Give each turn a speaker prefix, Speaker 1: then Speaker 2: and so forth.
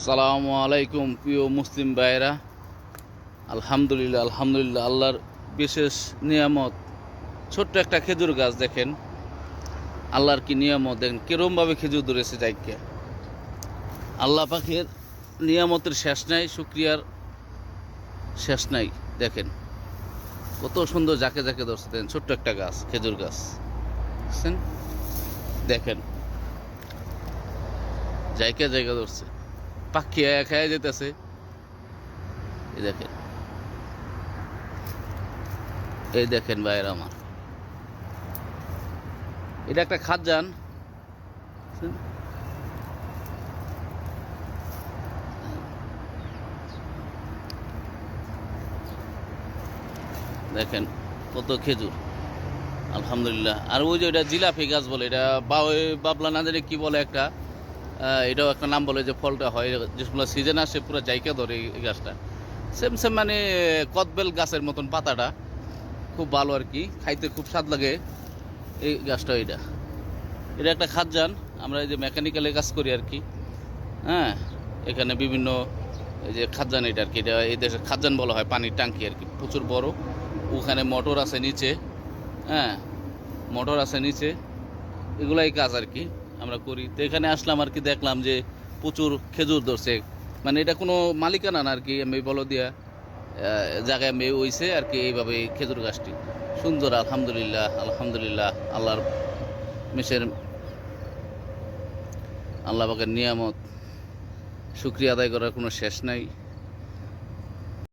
Speaker 1: সালামু আলাইকুম প্রিয় মুসলিম ভাইয়েরা। আলহামদুলিল্লাহ আলহামদুলিল্লাহ, আল্লাহর বিশেষ নিয়ামত। ছোট্ট একটা খেজুর গাছ দেখেন, আল্লাহর কি নিয়ামত দেখেন, কিরমভাবে খেজুর ধরেছে যাইকে। আল্লাহ পাখির নিয়ামতের শেষ নাই, শুক্রিয়ার শেষ নাই। দেখেন কত সুন্দর যাকে যাকে ধরছে, দেখেন ছোট্ট একটা গাছ, খেজুর গাছ দেখছেন, দেখেন জায়গা জায়গা ধরছে, পাখি খায়া যেতেছে। এই দেখেন, এই দেখেন ভাইয়ের আমার, এটা একটা খাদ্যান। দেখেন কত খেজুর, আলহামদুলিল্লাহ। আর ওই যে এটা জিলাপি গাছ বলে, এটা বা ওই বাবলা না জানি কি বলে একটা, এটাও একটা নাম বলে, যে ফলটা হয় যে সময় সিজন আসে পুরো জায়গা ধরে এই গাছটা। সেম সেম মানে কদবেল গাছের মতন, পাতাটা খুব ভালো আর কি, খাইতে খুব স্বাদ লাগে এই গাছটা। এটা এটা একটা খাদ্যান। আমরা এই যে মেকানিক্যালে কাজ করি আর কি, হ্যাঁ, এখানে বিভিন্ন এই যে খাদ্যান, এটা আর কি, এটা এই দেশের খাদ্যান বলা হয়, পানির ট্যাঙ্কি আর কি, প্রচুর বড়। ওখানে মোটর আছে নিচে, হ্যাঁ, মোটর আছে নিচে, এগুলাই কাজ আর কি আমরা করি। তো এখানে আসলাম আর কি, দেখলাম যে প্রচুর খেজুর ধরছে। মানে এটা কোনো মালিকানা না আর কি, আমি বলো দিয়া জায়গায় মেয়ে হইছে আর কি, এইভাবে খেজুর গাছটি সুন্দর। আলহামদুলিল্লাহ আলহামদুলিল্লাহ, আল্লাহর মেশের, আল্লাহ পাকের নিয়ামত, শুকরিয়া আদায় করার কোনো শেষ নাই।